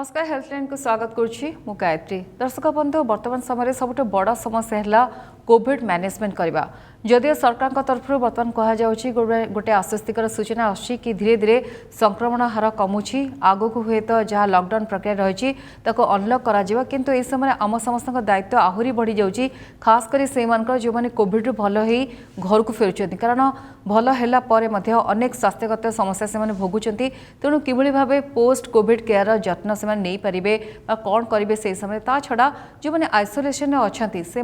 नमस्कार हेल्थलाइन को स्वागत करुच्ची मु गायत्री। दर्शक बंधु वर्तमान समय सबुठ बड़ समस्या है कोविड मैनेजमेंट करवा। जदिव सरकार तरफ बर्तमान कहुच्छी गोटे आश्वस्तिकर सूचना आसी कि धीरे धीरे संक्रमण हार कमुची आगु को हुए तो जहाँ लॉकडाउन प्रक्रिया रही अनलॉक करा किंतु ए समय आम समस्त दायित्व आहरी बढ़ी जाऊँगी खास कर से जो मैंने कोविड भल हो घर को फेरुंट कारण भल है अनेक स्वास्थ्यगत समस्या से भोगुंट तेणु किभली भाव पोस्ट कोविड केयर जत्न से नहीं पारे कौन करेंगे से समय ता छड़ा जो मैंने आइसोलेशन अच्छा से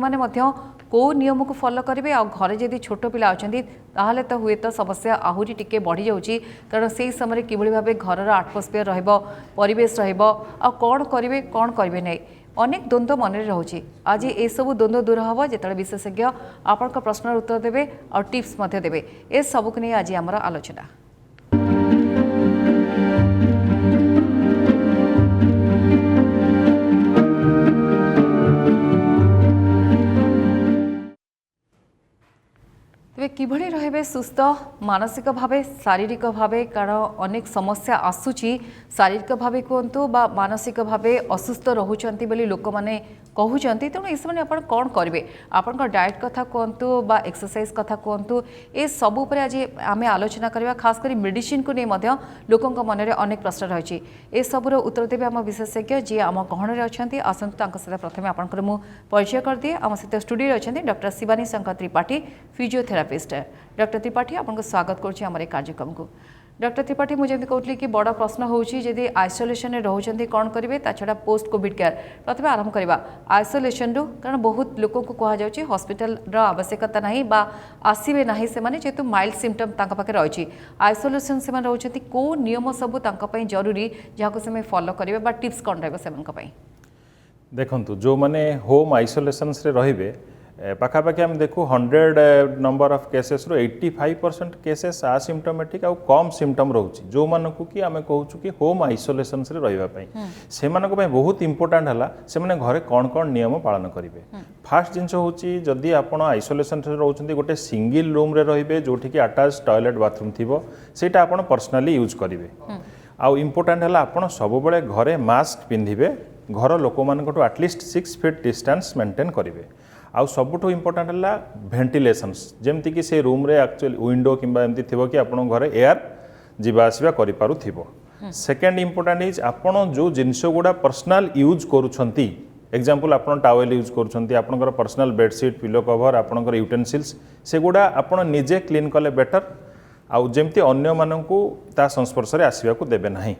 कौ नियम को फॉलो करेंगे आ घरे जदि छोट पिला अच्छा तो हुए तो समस्या आहरी टिके बढ़ी जाऊँगी कारण से समय किभली भाव घर आटमोस्फियर रवेश कौन करेंगे कौन करेंगे नहीं अनेक द्वंद्व मन में रोचे। आज ये सब द्वंद्व दूर हम जो विशेषज्ञ आपण प्रश्न उत्तर देवे और टिप्स देवे ए सबको नहीं आज आम आलोचना। तेरे किभली रहे सुस्थ मानसिक भाव शारीरिक भाव कारण अनेक समस्या आसूची शारीरिक भाव कहतु बा मानसिक भाव असुस्थ रोचंती बोली लोक मैंने कहते तेणु इस कौन करेंगे आपण डाएट कथा कहतु बा एक्सरसाइज कथा कहतु ए सबू पर आज आम आलोचना करवा खास कर मेडिसिन को नहीं लोक मन में अनेक प्रश्न रही ए सबूर उत्तर देवे आम विशेषज्ञ जी आम गहन में अच्छा आसतु सहित प्रथम आपंकर मु परिचय करदिए आम सहित स्टूडियो अच्छा doctor Shivani Shankar Tripathi physiotherapist. Doctor Tripathi आपको स्वागत करुँच कार्यक्रम को। डॉक्टर त्रिपाठी मुझे कहती कि बड़ प्रश्न होदी आइसोलेशन रोचे कौन करेंगे ता छड़ा पोस्ट कोविड केयर प्रथम आरंभ करवा आइसोलेशन रु कारण बहुत लोक को कहुच्छे हॉस्पिटल आवश्यकता नहीं बा आसवे ना से जेहेतु माइल्ड सिम्पटम पाखे रही आइसोलेशन से रोचे कौ नियम सबू जरूरी जहाँ से फॉलो करेंगे टिप्स कौन रही देखु जो मैंने होम आइसोलेशन रे पाखापाखि आम देखू 100 नंबर ऑफ केसेस रो 85% केसेस आसिम्टोमेटिक आउ कम सिम्पटम रोचे जो मानक कि आम कहूँ कि होम आइसोलेशन से रही से बहुत इंपोर्टाट है से घरे कौन कौन नियम पालन करेंगे। फास्ट जिनस हूँ जदि आप आइसोलेशन से रोचे गोटे सिंगल रूम रे रे जो अटैच टॉयलेट बाथरूम थी सेटा आप पर्सनाली यूज करेंगे। आउ इंपोर्टाट है आप सब घरे मास्क पिंधे घर लोक मान एटलिस्ट 6 फीट डिस्टेंस मेंटेन करेंगे। आउ सबुठ इम्पोर्टाट है भेंटिलेशंस जमती कि से रूम रे एक्चुअली विंडो किंबा एमती थी कि आपण घरे एयर जीवा आसवा करि पारु थिबो। सेकेंड इम्पोर्टाट इज आपण जो जिनस गुड़ा पर्सनल यूज करूछंती एग्जांपल आपण टावेल यूज करूछंती आपणकर पर्सनल बेडशीट पिलो कवर आपणकर यूटेंसिल्स से गुड़ा आपण निजे क्लीन कले बेटर आउ जमती अन्य मानकू ता संस्पर्श रे आसीबा को देबे नाही।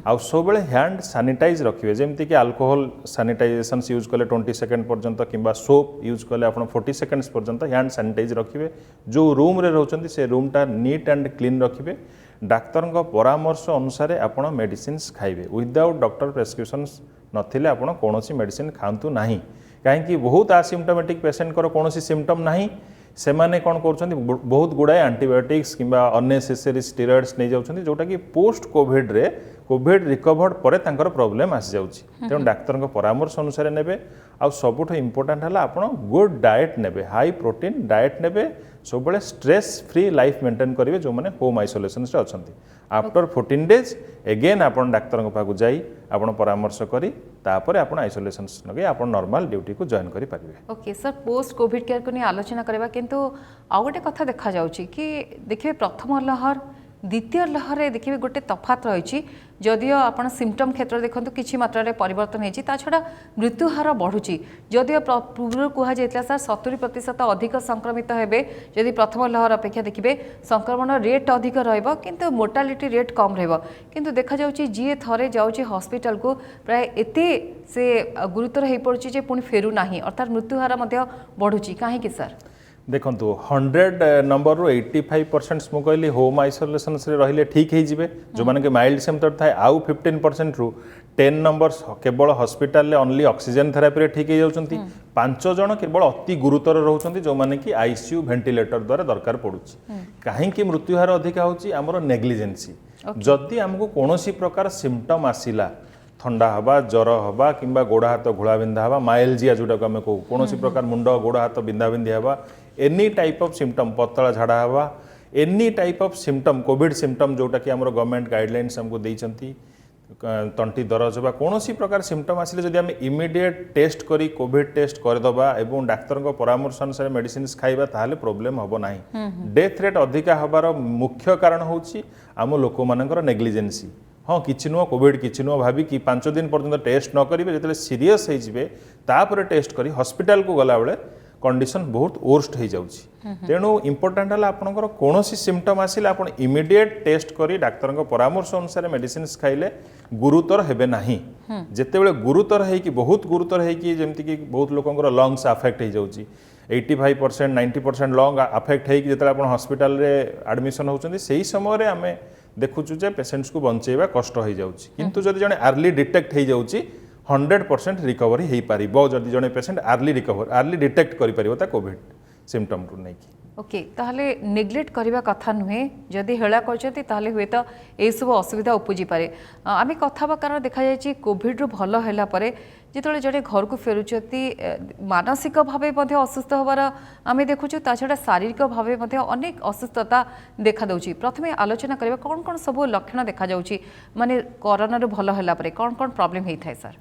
आउ सब हैंड सैनिटाइज रखिए जमती कि अल्कोहल सैनिटाइजेशन यूज कले 20 सेकेंड पर्यंत किंबा सोप यूज कले आप 40 सेकेंड्स पर्यंत हैंड सैनिटाइज रखिए। जो रूम रे रोचंती से रूमटा नीट एंड क्लीन रखिए। डाक्तर परामर्श अनुसार आप मेडिसिन खाइबे विदाउट डॉक्टर प्रेस्क्रिप्शन नथिले आप कौन मेडिसिन खातु ना कहीं बहुत आसिम्टोमेटिक पेसेंट कौन सिम्पटम ना से माने कौन कर बहुत गुड़ाए एंटीबायोटिक्स किंबा अननेसेसरी स्टेरॉइड्स नहीं जाउछंती जोटा कि पोस्ट कोविड रे कोविड रिकवर्ड पर प्रॉब्लम आसी जाउछि तेणु डाक्तर परामर्श अनुसार नेबे। आउ सबुठ इम्पोर्टाट है आप गुड डाएट नेबे हाई प्रोटीन डाएट नेबे सब स्ट्रेस फ्री लाइफ मेंटेन करेंगे जो मैंने होम आइसोलेशन से अच्छा। आफ्टर 14 डेज एगेन आप डाक्तर पाक जाई आप परामर्श करी तापर आप आइसोलेशन लगे आप नॉर्मल ड्यूटी को जॉइन करि पारिबे। Okay sir post Covid care को नहीं आलोचना करबा किंतु आ गोटे कथा देखा जाउची कि देखिए प्रथम लहर द्वितीय लहर देखिए गोटे तफात रही जदियो आप सिम्पटम क्षेत्र देखो किसी मात्रा परिवर्तन होती छड़ा मृत्यु हार बढ़ुची जदियो पूर्व कहुला सर 70% अधिक संक्रमित हेबे जदि प्रथम लहर अपेक्षा देखिए संक्रमण रेट अधिक रहिबो मोर्टालिटी रेट कम रहिबो किंतु देखा जाउची जी थरे जाउची हॉस्पिटल को प्राय एते से गुरुतर हो पड़ुची जे पुणी फेरु नाही अर्थात मृत्यु हार बढ़ुची कहीं सर देखु 100 नंबर रू 85% मु कहली होम आइसोलेशन से रहिले ठीक हो जिवे जो माने के माइल्ड सिम्पटम थाए आउ 15% रु 10 नंबर्स केवल हॉस्पिटल ओनली ऑक्सीजन थेरापी ठीक हो जाउछंती 5 जण केवल अति गुरुतर रहउछंती जो माने कि आईसीयू वेंटिलेटर द्वारा दरकार पड़ुची काहे कि मृत्यु हार अधिक होची हमरो नेग्लिजेंसी जदि हमको कोनोसी प्रकार सिम्पटम आसिला थंडा हवा ज्वर हवा किंबा गोड़ हाथ घोड़ा बिंधा हवा माइल्जिया जोटा को आम कहू कौन प्रकार मुंड गोड़ हाथ बिंधा बिंधी हवा एनी टाइप ऑफ सिम्पटम पतला झाड़ा हवा any type of symptom Covid symptom जोटा कि आम गवर्नमेंट गाइडलाइंस हमको देइचंती तंटी दरज बा कौन प्रकार सिम्पटम आसिले जदि आम इमिडिएट टेस्ट करी कोविड टेस्ट करदबा एवं डाक्तर परामर्श अनुसार मेडिसिन खाइबा ताहले प्रॉब्लम हबो नाही। डेथ रेट अधिका हबार मुख्य कारण होची आम लोक मानकर नेग्लिजेंसी। हाँ किछि नुह कोविड किछि नुह भाभी कि 5 दिन पर्यंत टेस्ट न करेंगे जो सीरीयस होपर टेस्ट करी हॉस्पिटल को गला बेले कंडीशन बहुत वर्स्ट हो जाउछि। तेणु इंपोर्टेंट है आपनकर कौन सिम्पटम आसिले आप इमिडिएट टेस्ट करी डाक्तर परामर्श अनुसार मेडिसिन खाइले गुरुतर हेबे नाही। जेतेबेले गुरुतर है कि बहुत गुरुतर है कि जेमति कि बहुत लोकंकर लंग्स अफेक्ट हो जाउछि 85% 90% लंग अफेक्ट है कि जेतेबेले आप हॉस्पिटल रे एडमिशन होउछन्ती सेही समय आम देखुचु जे पेशेंट्स को बंचेबा कष्ट हो जाउछि। किंतु जदि जने अर्ली डिटेक्ट हो जाउछि 100% रिकवरी हो पार जदि जने पेशेंट अर्ली डिटेक्ट करि परिबो ता कोविड सिम्पटम रु नै कि ओके ताहले नेग्लेक्ट करबा कथा नुहे जदि हेला करछती ताहले हुए तो ए सब असुविधा उपजी पारे। आमे कथा कारण देखा जाय कोविड रु भलो हैला परे जिते जड़े घर को फेरुचती मानसिक भाव असुस्थ होबार आम देखुचु ता छड़ा शारीरिक भाव अनेक असुस्थता देखा दउची। प्रथमे आलोचना करबा कौन कौन सब लक्षण देखा जाउची माने कोरोना रु भलो हैला परे कौन कौन प्रॉब्लम हेई थाय सर?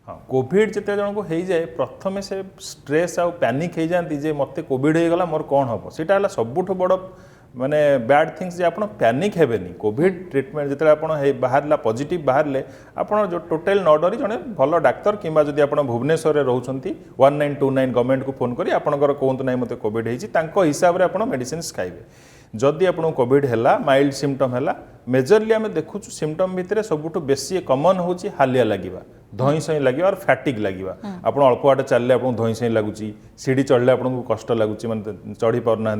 हाँ कोविड जिते जन को हो जाए प्रथम से स्ट्रेस आउ पैनिक हो जाती जे मत कोविड हो गला मोर कौन हम सीटा सबुठ बड़ माने बैड थिंग्स जे आपन पैनिक हेबेनी। कोविड ट्रीटमेंट जिते आपन बाहरला पॉजिटिव बाहरले आपन जो टोटल न डरी जने भलो डाक्तर किंबा जदि आपन भुवनेश्वर रे रहउछंती 1929 गवर्नमेंट को फोन करी आपनकर कोंत नै मते कोविड हेछि तांको हिसाब रे आपन मेडिसिन्स खाइबे। जदि आपन कोविड हैला माइल्ड सिम्पटम हैला मेजरली आम देखुचु सिम्पटम भितर सबुठ बेसी कॉमन होची हालिया लागिबा धई सई लगे और फैटिक लगे आप अल्प बाट चलने आपको धई सई लगुच सीढ़ी चढ़ले आपको कष्ट लगुच माने चढ़ी पारना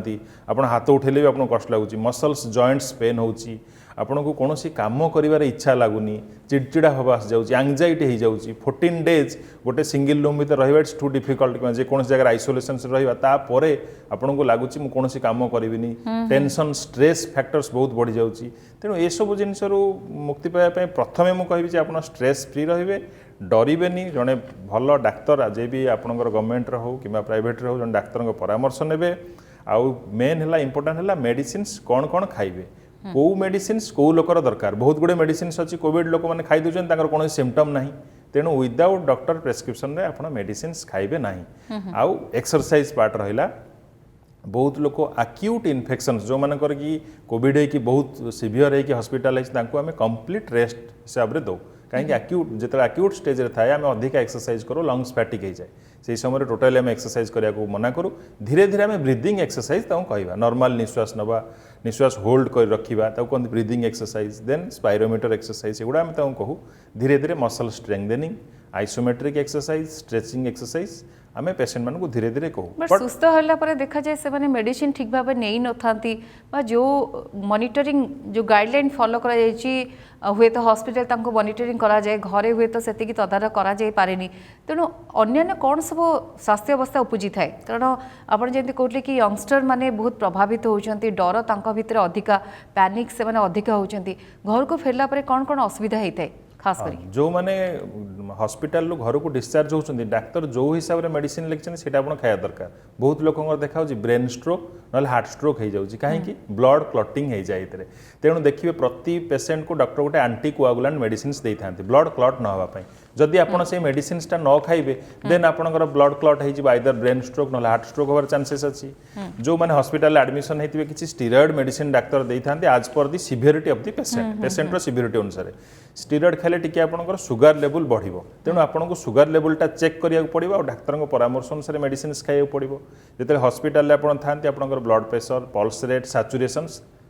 आप हाथ उठेले भी आपको कष्ट लगुच मसल्स जॉइंट्स पेन होची आपन को कौन काम कर इच्छा लगुनि चिड़चिड़ा हवा जाऊँगी एंग्जाइटी हो जाऊँगी 14 डेज गोटे सिंगल रूम भर रहा इट्स टू डिफिकल्ट जेको जगह आइसोलेशन से रहा आपन को लगुच मुझे कम करी टेंशन स्ट्रेस फैक्टर्स बहुत बढ़ी जाऊँगी। तेणु ये सब जिनस मुक्ति पाइबा प्रथमे मुझे आप स्ट्रेस फ्री रे डरबेनि जड़े भल डाक्तर जे भी आपंकर गवर्नमेंट हो कि प्राइवेट हो जन डाक्तर परामर्श ने आउ मेन है इंपोर्टेंट है मेडिसिन कौन कौन खाइबे कौ मेडिसिन कौ लोकर दरकार बहुत गुड़े मेडिसिन अच्छी कोविड लोक मैंने खाई दूसरी कौन सिम्पटम ना तेणु विदाउट डॉक्टर प्रेस्क्रिप्शन रे आप मेडिसिन खाइबे ना। आउ एक्सरसाइज पार्ट रहा बहुत लोग एक्यूट इन्फेक्शन जो मानकर कि कोविड है बहुत सीवियर है हॉस्पिटलाइज आम कंप्लीट रेस्ट हिसाब से दो कहीं एक्यूट जो एक्यूट स्टेज रे थाए आम अधिक एक्सरसाइज करूँ लंग्स फैटिक हो जाए से समय टोटाली आम एक्सरसाइज करने को मना करूँ धीरे धीरे आम ब्रीदिंग एक्सरसाइज कहवा नॉर्मल निश्वास नवा निश्वास होल्ड कर रखा कहते breathing exercise then spirometer exercise एगुड़ा आम कहूँ धीरे धीरे muscle strengthening isometric exercise stretching exercise आम पेसेंट मान को धीरे धीरे कहूँ सुस्थ होला देखा जाए से मेडिसिन ठीक भाव नहीं न जो मॉनिटरिंग जो गाइडलाइन फॉलो करा हुए तो हॉस्पिटल तांको मॉनिटरिंग करा जाए घरे हुए तो सेतिकी तदारख करा जाए पारेनी तेणु अन्य कौन सब स्वास्थ्य अवस्था उपजी थाए कारण आपन जेंति कहले कि यंगस्टर माने बहुत प्रभावित होउछंती डर तांको भितर अधिका पैनिक से माने अधिका होउछंती घर को फेरला परे कौन कौन असुविधा होइथाय खास करी जो माने हॉस्पिटल घर को डिस्चार्ज होउछंती डाक्टर जो हिसाब रे मेडिसिन लिखछन सेटा आपण खाया दरकार बहुत लोकंगर देखा होची ब्रेन स्ट्रोक नल हार्ट स्ट्रोक हो जाउची काहे कि ब्लड क्लॉटिंग हो जाए इतरे तेणु देखिए प्रति पेशेंट को डॉक्टर गोटे एंटी कोआगुलेंट मेडिसिन दे थांती ब्लड क्लॉट न होबा पई जदि आपण से मेडिसिन टा न खाइबे देन आपनकर ब्लड क्लॉट हो जिबा आइदर ब्रेन स्ट्रोक नल हार्ट स्ट्रोक होबार चांसेस अछि जो माने हॉस्पिटल एडमिशन हेतिबे किछि स्टेरॉइड मेडिसिन डॉक्टर दे थांती as per the severity of the patient patient रो सिवियरिटी अनुसार स्टेरॉइड खाइले टिके आपनकर सुगर लेवल बढ़िबो तेणु आपनको सुगर लेवलटा चेक करिया पड़िबो और डाक्टर परामर्श अनुसार मेडिसिन खाइया पड़िबो जेते हॉस्पिटल आपण थांती आपनकर blood pressure pulse rate saturation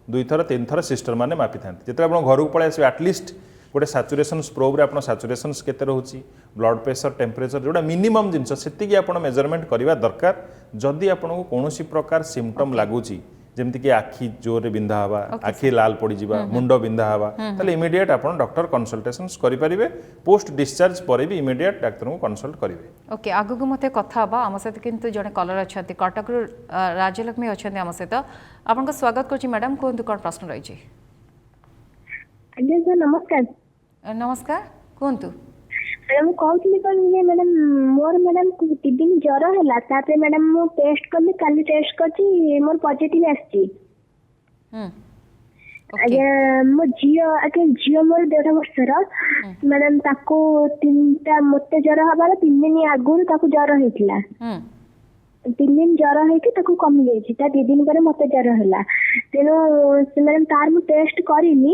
2 थर 3 थर सिस्टर माने मापी थांती जेते आपण घर को पळे आसी एटलिस्ट गोटे सैचुरेशन प्रोब रे आपण सैचुरेशन केते रहउची ब्लड प्रेशर टेम्परेचर जोड़ा मिनिमम जिनस सेतिकी आपण मेजरमेंट करिवा दरकार जदि आपनको कोनोसी प्रकार सिम्पटम लागुची जेमति कि आखि जोरे बिंधा हवा आखि लाल पड़ी जिबा मुंडो बिंधा हवा ताले इमीडिएट आपण डॉक्टर कंसल्टेशंस करि परिबे पोस्ट डिस्चार्ज परे भी इमीडिएट डॉक्टर को कंसल्ट करिवे। ओके आगु को मते कथा हबा हम सहित किंतु जने कॉलर अछंती कटक राजलक्ष्मी अछंती हम सहित आपन को स्वागत करछि मैडम कोन कोन प्रश्न रहि छी? आज्ञा सर नमस्कार। नमस्कार कोंतु मैडम कहली मैडम मोर मैडम 3 दिन ज्वर है तापर मैडम मो टेस्ट कली काली टेस्ट करछि मोर पॉजिटिव आछि ଆଜ୍ଞା ମୋ ଝିଅ ମୋର 1.5 ବର୍ଷର ମ୍ୟାଡାମ ତାକୁ ମତେ ଜର ହବାର 3 ଦିନ ଆଗରୁ ତାକୁ ଜର ହେଇଥିଲା। 3 ଦିନ ଜର ହେଇକି ତାକୁ କମି ଯାଇଛି, ତା 2 ଦିନ ପରେ ମତେ ଜର ହେଲା। ତେଣୁ ମ୍ୟାଡାମ ତାର ମୁଁ ଟେଷ୍ଟ କରିନି।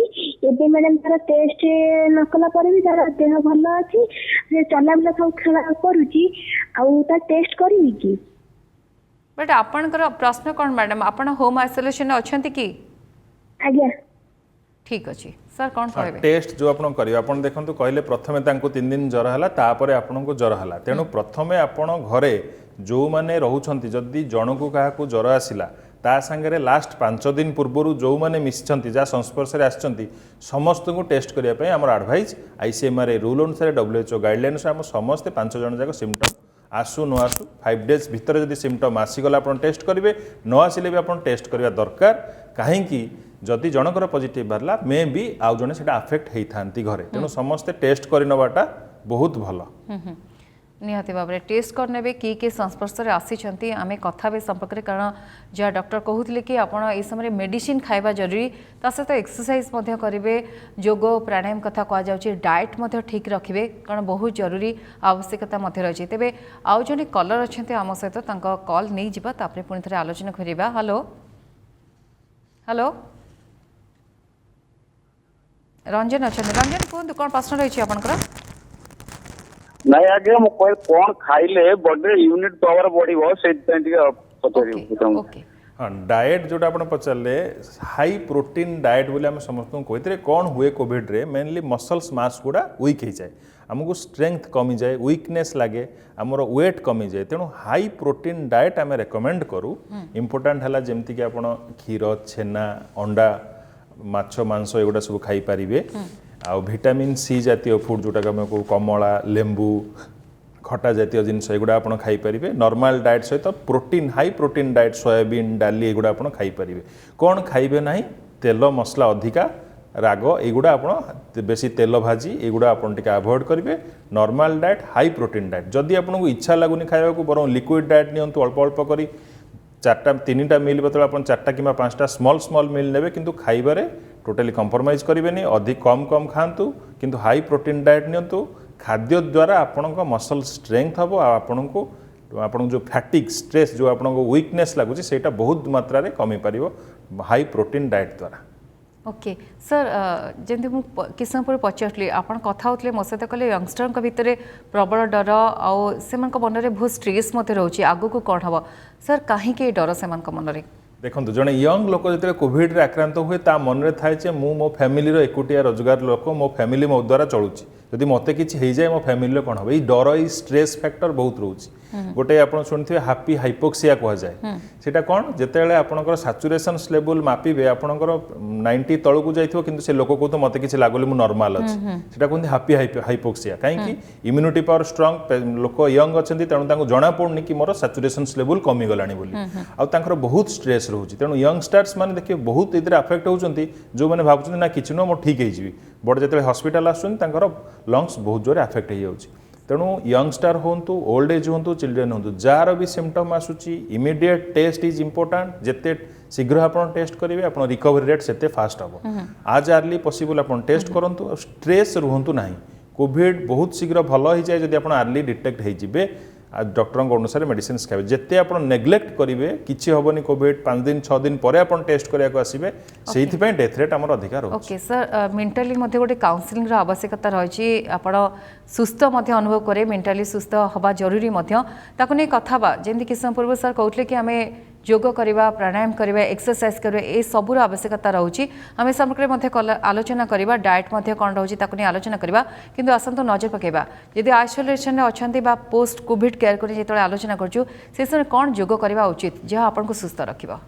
ଏବେ ମ୍ୟାଡାମ ତାର ଟେଷ୍ଟ ନ କଲା ପରେ ବି ତାର ଦେହ ଭଲ ଅଛି, ସେ ଚଲାବୁଲା ସବୁ ଖେଳ କରୁଛି। ଆଉ ତା ଟେଷ୍ଟ କରିନି କି? बट आपणकर प्रश्न कौन मैडम, आपण होम आइसोलेशन अच्छी कि? आज्ञा ठीक अच्छे सर कौन कहबे? टेस्ट जो आपण करिवे आपण देखंतु कहले प्रथमे तांको 3 दिन जर हला तापरे आपनको जर हला, तेणु प्रथमे आपण घरे जो माने रहउछंती जदी जनकु काहाकू जर आसिला ता संगे लास्ट 5 दिन पूर्व जो मैंने मिसिंट जहाँ संस्पर्श आसती समस्त को टेस्ट करने आम एडभाइस ICMR रूल अनुसार WHO गाइडलाइंस आम समस्ते 5 जन जाक सिम्पटम आसू न आसू 5 डेज भितर जब सिम्पटम आसीगला आप टेस्ट करेंगे, न आसिले भी आप टेस्ट करवा दरकार। कहीं जदि जनकर पॉजिटिव बाहरला मे भी आउ जने सेटा अफेक्ट होता घरे, तेणु समस्ते टेस्ट करनवाटा बहुत भल। निहाती भाव में टेस्ट करने किए संस्पर्श में आसी आम कथा भी संपर्क कारण जहाँ डॉक्टर कहते कि आप समय मेडिसिन खाइबा जरूरी, ता सहित एक्सरसाइज करेंगे, योग प्राणायाम कथा कहुच्छे, डाएट ठीक रखिए कारण बहुत जरूरी आवश्यकता रही। तेज आउ जड़े कलर अच्छा आम सहित कल नहीं जावा पुणी थे आलोचना करवा। हेलो हेलो रंजन अच्छा, रंजन कहतु कौन प्रश्न रही आपंकर? नहीं आगे मु कौन खाइले बॉडी यूनिट पावर बढ़िबो से ओके हाँ डाएट जोटा आप पचारे हाई प्रोटीन डाएट बोले आम समस्त कहते कौन हुए कोविड रे मेनली मसल्स मास गुड़ा वीक हो जाए, आमको स्ट्रेंथ कमी जाए, वीकनेस लगे, आमर वेट कमी जाए, तेणु हाई प्रोटीन डाएट आम रेकमेंड करूँ। इंपोर्टाट है जमती कि आप क्षीर छेना अंडा माछ मांस एगुड़ा सब खाई पारिबे। आ विटामिन सी जातीय फुड जोटा आम को कमला लेंबू खटा जातीय जिनस एगुड़ा आप खाई पारिबे। नॉर्मल डाएट सहित protein high protein diet soybean डाली एगुड़ा आप खाई पारिबे। कौन खाइबे नहीं तेल मसला अधिका राग एगुड़ा आप बेसी तेल भाजी एगुड़ा आप अवॉइड करेंगे। Normal diet high protein diet जदि आपको इच्छा लगुनि खाइबा को बरं लिक्विड डाएट नियंतु अल्प अल्प करी 4-3टा मिल बदल आप 4टा कि 5टा स्मॉल मिल नेबे, किंतु खाइबारे टोटली कंप्रोमाइज करेंगे, अधिक कम खातु किंतु हाई प्रोटीन डाएट नियंतु। खाद्य द्वारा आपण मसल स्ट्रेंथ हम आपन जो फैटिक स्ट्रेस जो आपन वीकनेस लगुच सेटा बहुत मात्रा रे कमी पारिबो हाई प्रोटीन डाएट द्वारा। ओके सर जमी मुझे किस समय पूर्व पचारे आप कथा होते मो सहित कहले यंगस्टर भितर प्रबल डर आउ से मन में बहुत स्ट्रेस रोचे आगू को कौन हम सर कहीं डर से मन में? देखो जड़े यंग लोक जो कोविड रे आक्रांत हुए ता मन में थाए मो फैमिली रो एकुटिया रोजगार लोक मो फैमिली मो द्वारा चलुची जदि मते किछि हो जाए मो फैमिली कौन हम, डर ये स्ट्रेस फैक्टर बहुत रोचे। गोटे आप शुणिथे हैप्पी हाइपोक्सिया कह जाए, सेटा कौन जितेबाला आपनकर सैचुरेशन लेवल मापिबे आपनकर 90 तलू जाइथिबो किंतु से लोक कहतो मते किछि लागले मु नॉर्मल अछि, सेटा कहते हैप्पी हाइपोक्सिया। कहीं इम्यूनिटी पावर स्ट्रॉन्ग लोक यंग अछंती तेणु तांको जणा पड़ुनी कि मोर सैचुरेशन लेवल कमी गलानी बोली आ तांकर बहुत स्ट्रेस रोचे। तेणु यंगस्टर्स माने देखिए बहुत इधर अफेक्ट होउचंती जो माने भाबुचंती ना किछि न मो ठीक हे जिवि बड़ जते हॉस्पिटल आसुन तांकर लंग्स बहुत जोरे अफेक्ट हो जाउची। तेणु यंगस्टर होंतु ओल्ड एज होंतु चिल्ड्रेन होंतु जार भी सिम्पटम आसूची इमिडिएट टेस्ट इज इंपोर्टाट। जिते शीघ्र आप टेस्ट करेंगे आप रिकवरी रेट सेते फास्ट हम आज अर्ली पॉसिबल आप टेस्ट करूँ। स्ट्रेस रुहतु ना कोविड बहुत शीघ्र भल हो जाए जब आप अर्ली डिटेक्ट हो डॉक्टर अनुसार मेडिसिन खाए। जिते आप नेग्लेक्ट करेंगे किसी हेनी कोविड 5 दिन 6 दिन पर आप टेस्ट कराया आसबे से डेथ रेट आम अधिक रही। ओके सर मेंटली गोटे काउंसलिंग आवश्यकता रही आप सुस्थ अनुभव करे मेंटली सुस्थ हवा जरूरी नहीं कथा जमी किस समय पूर्व सर कहते कि आम योग करवा प्राणायाम करवा एक्सरसाइज करवा ये सबूर आवश्यकता रोचे। आम संपर्क में आलोचना करवा डाएट कौन रोचे नहीं आलोचना करवा किंतु आसतु नजर पकेबा जदि आइसोलेशन अच्छा पोस्ट कोविड केयर कर जो आलोचना करूँ से समय कौन योग करवा उचित जहाँ आपको सुस्थ रखा?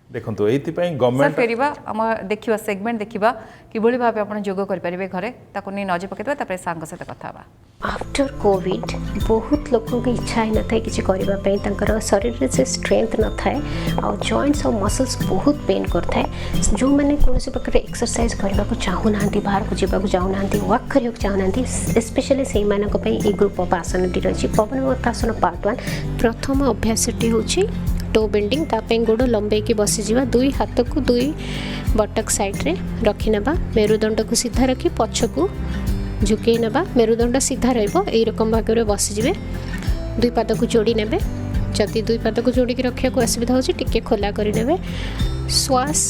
देखो ये गवर्नमेंट फेरवा आम देखा सेगमेंट देखा कि भाव आप योग करेंगे घरे नहीं नजर पकड़ सांग सहित कथा। आफ्टर कोविड बहुत लोगों की इच्छा ही न था किसी करने शरीर से स्ट्रेंथ न थाए और जॉइंट्स और मसल्स बहुत पेन करता है। जो मैंने कौन प्रकार एक्सरसाइज करने को चाहूना बाहर को जावाक चाहूना वॉक करने चाहूना स्पेशली से ग्रुप ऑफ आसन रही पवनमुक्तासन पार्ट 1 प्रथम अभ्यास हूँ टो बेंडिंग तापे गोड़ लंबे की बसी जावा दुई हाथ को दुई बटक साइड रे रखी नेबा मेरुदंड को सीधा रखी पछ को झुके नेबा मेरुदंड सीधा रहइबो एई रकम भाग रे बसी जिवे दुई पाद को जोड़ी नेबे जदि दुई पाद को जोड़ी के रखिया को असुविधा होची टिके खोला करि नेबे श्वास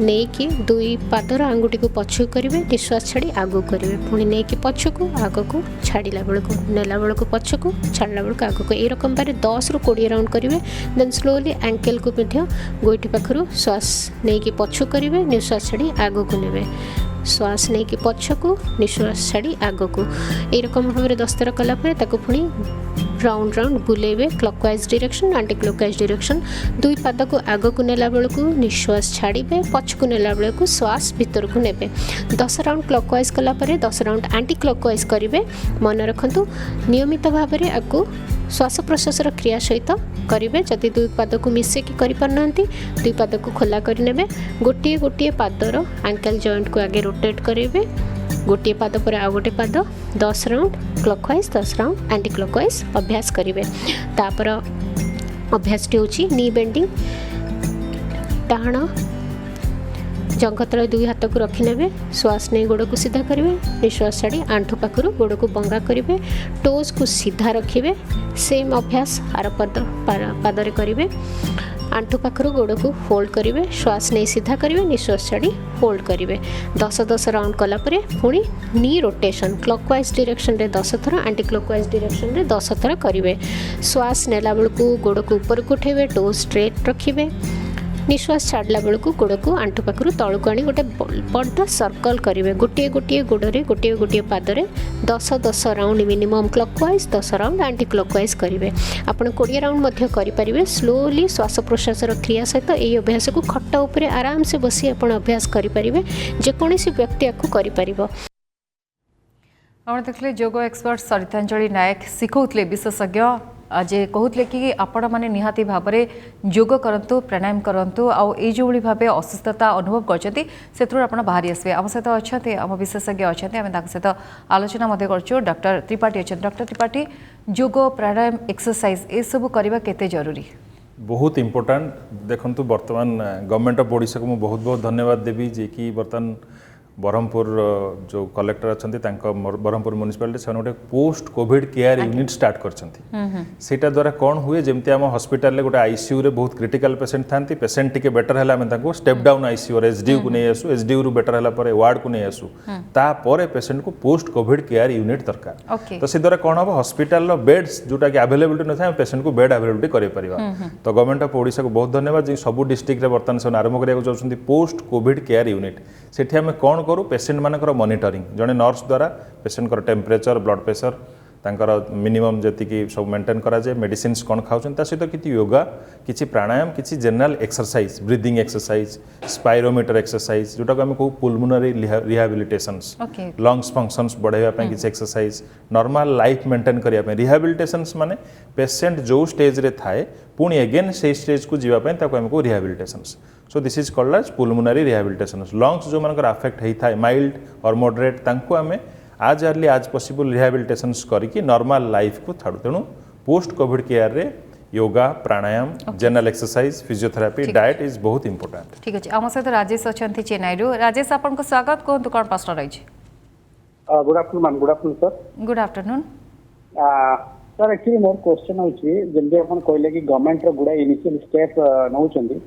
नहीं कि दुई पादर आंगुठी को पछू करेंगे निश्वास छाड़ी आगू करेंगे पुणी नहीं कि पछ को आग को छाड़ा बेलू नेला बेलू पछ को छाड़ा बेलू आग को यकम बारे 10 ରୁ 20 राउंड करेंगे देन स्लोली एंकल को गोईठी पाखु श्वास नहीं कि पछू करेंगे निश्वास छाड़ी आग को नेबे श्वास नहीं कि पछ को निश्वास छाड़ी आग को यकम भाव में 10 थर कलापर ताको पुणी राउंड राउंड बुलेबे clockwise direction anti clockwise direction दुई पाद को आग को नेला बेलू निश्वास छाड़े पछ को नेला बेलू श्वास भीतर को नेबे 10 राउंड क्लॉकवाइज कलापर 10 राउंड एंटी क्लॉकवाइज करेंगे मन रखु नियमित भाव में आपको श्वास प्रश्वास क्रिया सहित करेंगे जदि दुई पाद को मिसेकी करना दुई पाद को खोला करने गोटे गोटे पादर एंकल जॉइंट को आगे रोटेट करेंगे गोटे पाद पर आ गोटे पाद 10 round clockwise 10 round anti clockwise अभ्यास करेंगे तापर अभ्यासटी होची नी बेंडिंग डाहाण जंघ तले दुई हाथ को रखिने श्वास नहीं गोड़ को सीधा करेंगे निश्वास छाड़ी आंठू पाखु गोड़ को बंगा करेंगे टोज को सीधा रखिए सेम अभ्यास आर पादरे करेंगे आंठू पाखु गोड़ को होल्ड करेंगे श्वास नहीं सीधा करेंगे निश्वास छाड़ी होल्ड करेंगे 10 राउंड कलापर पुणी नी रोटेशन क्लॉकवाइज डायरेक्शन रे 10 थर एंटी क्लॉकवाइज डायरेक्शन रे 10 थर करेंगे श्वास नेला बेलू गोड़ को ऊपर को उठेबे टोज स्ट्रेट रखिए निश्वास छाड़ला बेलू गोड़ को आंठू पाखु तलू को आनी गोटे बड़ सर्कल करेंगे गोटे गोटे गोड़े गोटे गोटे पादरे 10 round minimum clockwise 10 round anti clockwise करेंगे आपड़ 20 राउंड करेंगे स्लोली श्वास प्रश्वास क्रिया सहित यही अभ्यास को खट उपर आराम से बसी आप अभ्यास करेंगे जेकोसी व्यक्ति आपको करें आप देखिए जोग एक्सपर्ट सरितांजलि नायक शिखौले विशेषज्ञ आज कहते कि आपण मैंने निहाती भाव में योग करूँ प्राणायाम करूँ आउ जो भाव असुस्थता अनुभव कर बाहरी आसवे आम सहित अच्छा आम विशेषज्ञ अच्छा आम सहित आलोचना कर डॉक्टर त्रिपाठी अच्छा डॉक्टर त्रिपाठी योग प्राणायाम एक्सरसाइज ये सब करवा केते जरूरी बहुत इम्पोर्टाट देखु बर्तमान गवर्नमेंट ऑफ ओडिशा को बहुत बहुत धन्यवाद देवी जे कि बर्तमान ब्रह्मपुर जो कलेक्टर अच्छा ब्रह्मपुर म्युनिसिपालिटी से गोटे post Covid care unit start कर द्वारा कौन हुए जमती आम हॉस्पिटल गोटे आईसीयू रे बहुत क्रिटिकल पेसेंट था पेसेंट टिके बेटर है आम स्टेप डाउन आईसीयू और एसडीयू को नहीं आसू एसडीयू बेटर है वार्ड को नहीं आसू तापर पेसेंट को पोस्ट कोविड केयर यूनिट दरकार तो से द्वारा कौन हम हॉस्पिटल बेड्स जोटा कि अवेलेबिलिटी न था पेसेंट को बेड अवेलेबिलिटी कर तो गवर्नमेंट ऑफ ओडिशा को बहुत धन्यवाद सब डिस्ट्रिक्ट बर्तमान से आरंभ करने पोस्ट कोविड केयर यूनिट से आम कौन करूँ पेसेंट मानकर मॉनिटरिंग जड़े नर्स द्वारा पेसेंट कर टेम्परेचर ब्लड प्रेशर तांकर मिनिमम जी सब मेंटेन कराए मेडिसिन कौन खाऊँ सहित किसी योगा किसी प्राणायाम किसी general exercise breathing exercise spirometer exercise जोटा को आम कहूँ पुलमुनरी रिहाबिलिटेशंस लंग्स फंक्शंस बढ़ाई किसी एक्सरसाइज नॉर्मल लाइफ मेंटेन करने रिहाबिलिटेशंस माने पेसेंट जो स्टेज रे थाए पुणी एगेन से स्टेज को जीवाई आम कहूँ rehabilitations so this is called as pulmonary rehabilitation lungs जो मानकर अफेक्ट होता है माइल्ड और मॉडरेट तांको आमे as early as possible rehabilitation करके नॉर्मल लाइफ को छाड़ू तेणु पोस्ट कोविड केयर रे yoga pranayama general exercise physiotherapy diet is बहुत इंपोर्टेंट ठीक अच्छे आम सहित राजेश अच्छा चेन्नई राजेश आपको स्वागत कहतु कौन प्रश्न रही good afternoon ma'am good afternoon sir good afternoon sir actually मोर क्वेश्चन होची जल्दी अपन कहले कि गवर्नमेंट रो गुडा इनिशियल स्टेप नउचंदी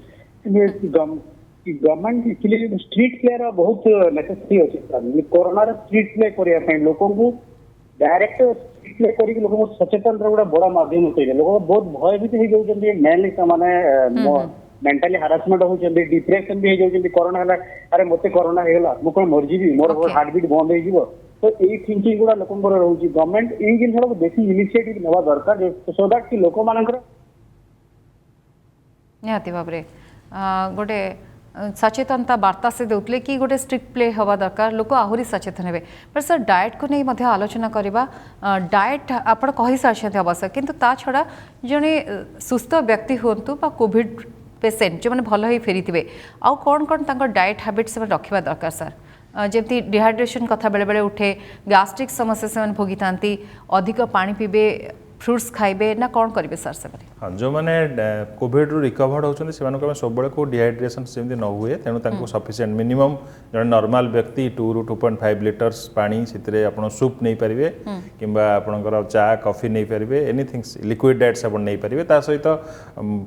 गवर्नमेंट एक्चुअली स्ट्रीट प्ले बहुत नेसेसिटी अच्छी सर कोरोना स्ट्रीट प्ले करने लोक डायरेक्ट स्ट्रीट प्ले कर लोक सचेतन गोटे बड़ा माध्यम होते लोक बहुत भयभीत हो जाती मेनली से मेंटली हारासमेंट होती डिप्रेशन भी हो जाती कोरोना है अरे मत कोरोना होगा मुझे कौन मरजीबी मोर हार्टबीट बंद हो तो यही थिंकिंग गुड़ा लोक रोचे गवर्नमेंट यही जिन बेसी इनिशिएटिव नेवा दरकार सो दैट कि लोक मानकर निहाती भाव गोटे सचेतनता वार्ता से देउतले कि गोटे स्ट्रिक्ट प्ले हवा दरकार लोक आहुरी सचेतन हेबे पर सर डाएट को नहीं आलोचना करवा डाएट आपण कहि सारछन्ते अवश्य किंतु ता छड़ा जने सुस्थ व्यक्ति होंतु बा कोविड पेसेंट जो माने भल ही फेरी थिबे आ कोन कोन तांकर डाएट हैबिट से रखिबा दरकार सर जमती डिहाइड्रेशन कथा बेले बेले उठे गैस्ट्रिक समस्या से भोगी था अधिक पानी पीबे फ्रुट्स खाइबे ना कौन करेंगे सर से? हाँ जो मैंने कोविड रु रिकवर्ड होती से सब को डिहाइड्रेशन सेमती न हुए तेणु सफिशिएंट मिनिमम जो नॉर्मल व्यक्ति 2 ରୁ 2.5 लिटर्स पानी से आप सूप नहीं पारे कि आपंकर चा कॉफी नहीं पारे एनीथिंग लिक्विड डाइट्स आप नहीं पारे सहित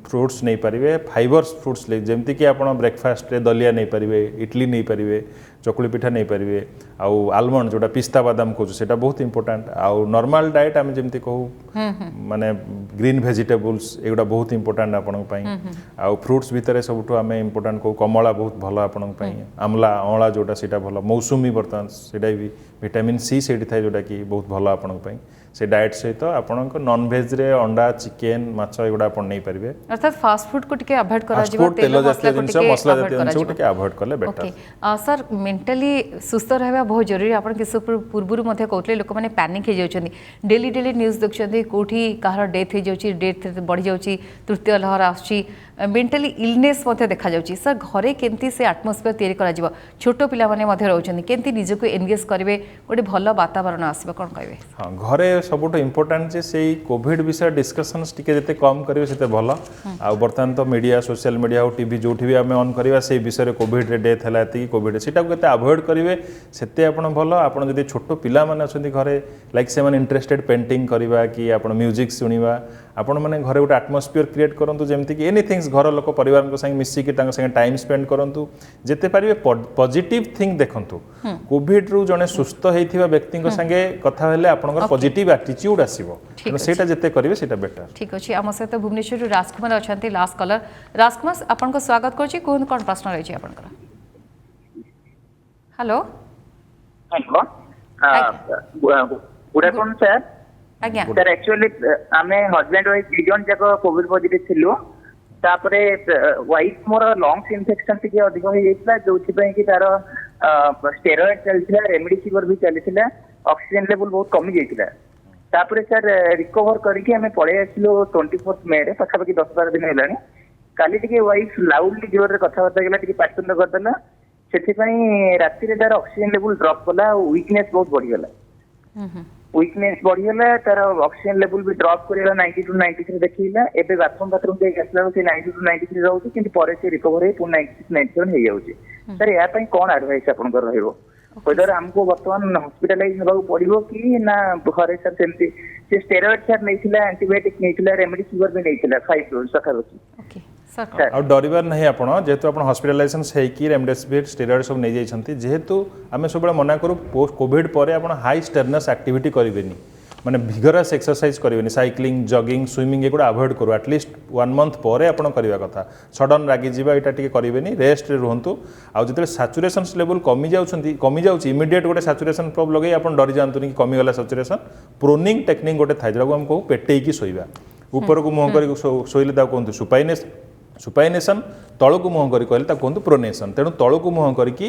फ्रुट्स नहीं पारे फाइबर्स फ्रुट्स जमती कि आप ब्रेकफास्ट दलिया नहीं पारे इडली नहीं पारे चकुली पिठा नहीं पारे आउ आलमंड जोटा पिस्ता बादाम कहूँ से बहुत इंपोर्टेंट आउ नॉर्मल डाइट आम जमी कहूँ माने ग्रीन वेजिटेबल्स एगुड़ा बहुत इंपोर्टेंट आपण आउ फ्रुट्स भितर सब आम इंपोर्टेंट कहूँ कमला बहुत भल आपण आमला अँला जोटा सीटा भल मौसुमी बर्तमान से भी विटामिन सी से थाए जोटा कि बहुत भल आपण से डाइट सहित आपण नॉन वेज रे अंडा चिकेन माछ एगुड़ा आप नहीं पारे अर्थात फास्ट फूड को टिके अवॉइड करा फास्ट फूड तेल जातीय जिनस मसला जातीय जिनस टिके अवॉइड करले बेटर सर मेंटली सुस्थ रहबा बहुत जरूरी आपण किस पूर्वरु मध्ये कहतले लोक माने पैनिक हो जाउछन्ती डेली डेली न्यूज देखछन्ती कोठी कहार डेथ हो जाउछि डेथ बढ़ी जाउछि तृतीय लहर आछि मेंटली इलनेस मध्ये देखा जाउछि सर घरे केमती से एटमॉस्फेयर तैयारी करा जिवो छोटो पिला माने मध्ये रहउछन्ती केमती निजको एंगेज करबे गोटे भलो वातावरण आसीबो कोन कहबे? हां घरे सबुठ इंपोर्टेंट जे से कोविड विषय डिस्कशंस टिके जते कम करिवे सेते भलो आ बर्तमान तो मीडिया सोशल मीडिया और टीवी जोठी भी आमे ऑन करबा से विषय कोविड रे डेथ हला एति कोविड सेटा को केते अवॉइड करिवे सेते आपण भलो आपण जदि छोटो पिला माने अछन्ती घरे लाइक से माने इंटरेस्टेड पेंटिंग करबा कि आपण म्यूजिक सुनिबा आपण माने घरे गोटे एटमॉस्फेयर क्रिएट करंतु जेमति कि एनीथिंग्स घर लोक परिवार संगे मिसिकी संगे टाइम स्पेंड करंतु जेते पारिबे पॉजिटिव थिंग देखंतु कोविड रु जने सुस्थ हेइथिबा व्यक्ति संगे कथा हेले आपनकर पॉजिटिव एटीट्यूड आसीबो सेटा जेते करिवे सेटा बेटर। ठीक अछि हम सहित भुवनेश्वर राजकुमार अछंती लास्ट कलर राजकुमार आपनको स्वागत करछि कोन कोन प्रश्न रहै छै आपनकर? Hello hello good afternoon sir आज्ञा सर एक्चुअली आमे हस्बैंड वाइफ दुजन जाक कोविड पॉजिटिव थिलु तापरे वाइफ मोर लंग्स इन्फेक्शन टिके अधिक हो जाइतला जोथि पय कि तार स्टेरॉइड चलथिला रेमडेसिविर भी चलथिला ऑक्सीजन लेवल बहुत कमी जाइतला तापरे सर रिकवर करके हमें पळे आसिलो 24 मे रे पछा पकी 10-12 दिन हेलानी काली टिके वाइफ लाउडली जोर रे कथा होता गेला टिके पाटन करदला सेथि पय राति रे तार ऑक्सीजन लेवल ड्रॉप कला वीकनेस बहुत बढ़ी गेला वीकनेस बढ़ीगला तार ऑक्सीजन लेवल भी ड्रॉप करेला 90 to 93 देखिला एबे बाथरूम के गसला से 90 to 93 रहउची किंतु परे से रिकवर हे 96 97 हे जाउची सर या पय कोन एडवाइस आपन कर रहइबो वेदर हमको वर्तमान हॉस्पिटलाइज होबा पड़िबो कि ना घरे सर सेमती से स्टेरॉइड सर नैथिला एंटीबायोटिक नैथिला रेमडेसिविर भी नैथिला 5 डोज सखाबची ओके सर आ डरिबार नहीं आपण जेहेतु आपण हॉस्पिटलाइजेशन से कि रेमडेसिविर स्टेरॉइड सब नै जाइछंती जेहेतु आमे सब मना करू पोस्ट कोविड परे आपण हाई स्टेरनस एक्टिविटी करिवेनी माने भिगरस एक्सरसाइज करिवेनी साइक्लिंग जॉगिंग स्विमिंग एगुड़ा अवॉइड करू एटलिस्ट 1 मंथ परे आपण करिवा कथा सडन रागी जीवा एटा टिके करिवेनी रेस्ट रे रहंतु आ जते सैचुरेशन लेवल कमी जाउची इमीडिएट गोटे सैचुरेशन प्रोब लगे आपण डरि जानतुनी कि कमी गला सैचुरेशन प्रोनिंग टेक्निक गोटे थाइ जको हम कहू पेटेई की सोइबा ऊपर को मुंह करी सोइले ता कहंतु सुपाइनेशन तळु को मुंह करी कहले ता कहंतु प्रोनेशन तेणु तळु को मुंह करी कि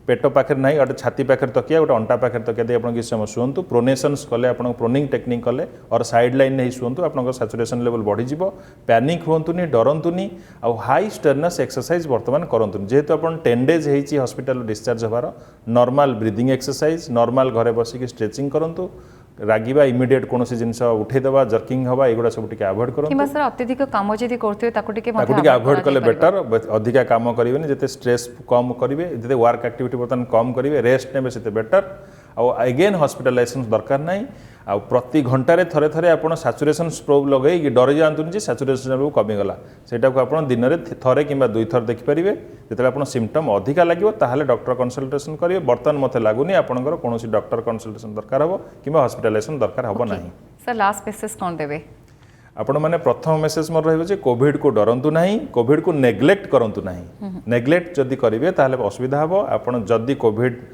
पेट पाखे ना गोटे छाती पाखे तकिया गोटे अंटा पाखे तकिया दे आप समय शुंतु प्रोनेशंस कले आप प्रोनिंग टेक्निक कले और साइड लाइन नहीं शुंतु आप सैचुरेशन लेवल बढ़ीज पैनिक हुंतुनी डरंतुनी आ हाई स्टेरनस एक्सरसाइज वर्तमान करंतुनी जेहेतु आप 10 days होईची हॉस्पिटल डिस्चार्ज होबार नॉर्मल ब्रीदिंग एक्सरसाइज नॉर्मल घरे बसिक स्ट्रेचिंग करंतु रागिबा इमीडिएट कौन जिनस उठेदेवा जर्किंग हवा एगुड़ा सब टिके अवॉइड करो किबा सर अत्यधिक काम जदी करथि ताको टिके अवॉइड करले बेटर अधिका काम करिवेनी जते स्ट्रेस कम करिवे जते वर्क एक्टिविटी बर्तन कम करिवे रेस्ट नेबे सेते बेटर आ अगेन हॉस्पिटलाइजेशन दरकार नाही आ प्रति घंटारे थरे थरे आपण सैचुरेशन प्रोब लगै कि डरि जानतुनी जे सैचुरेशन लेवल कमी गला सेटा को आपण दिन रे थरे किबा दुई थर देखि परिवे जते आपण सिम्पटम अधिका लागिवो ताहाले डॉक्टर कंसल्टेशन करिवे बर्तन मते लागुनी आपणकर कोनोसी डॉक्टर कंसल्टेशन दरकार हबो किबा हॉस्पिटलाइजेशन दरकार हबो नाही सर लास्ट मेसेज कोन देबे आपण मैंने प्रथम मेसेज मोर रही कोविड को डरंतु नहीं कोविड को नेग्लेक्ट करंतु नहीं नेग्लेक्ट जदि करेंगे ताहले असुविधा हम आपण जदि कोविड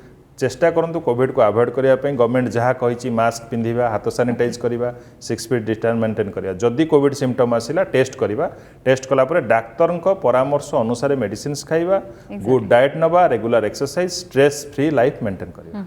चेष्टा करंतु कोविड को अवॉइड करिया पे गवर्नमेंट जहाँ कही मास्क पिंधिबा हाथ सैनिटाइज करिबा 6 फीट डिस्टेंस मेंटेन करिया जदि कोविड सिम्पटम आसिला टेस्ट करिबा टेस्ट कला परे डाक्टर परामर्श अनुसार मेडिसिन्स खाइबा गुड डाइट नबा regular exercise stress free life maintain करिबा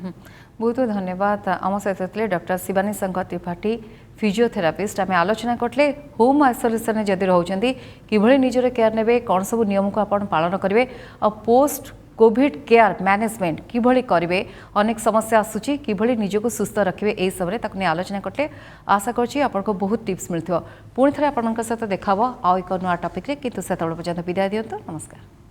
बहुत बहुत धन्यवाद आम सहित डॉक्टर शिवानी संघ त्रिपाठी फिजियोथेरापिस्ट आम आलोचना करते होम आइसोलेशन जदि रोचे कि निजर केयर ने कौन सब नियम को आप पालन करेंगे और पोस्ट कोविड केयर मैनेजमेंट किभली करेंगे अनेक समस्या आसूची किभली निजको सुस्थ रखिए यही समय ताकू नहीं आलोचना करते आशा करछि आपको बहुत टिप्स मिलथिबो पुणी थरे आपनक सहित देखाबो आ एक नुआ टॉपिक रे किंतु सेतबेले पर्यंत विदाय दियंतु नमस्कार।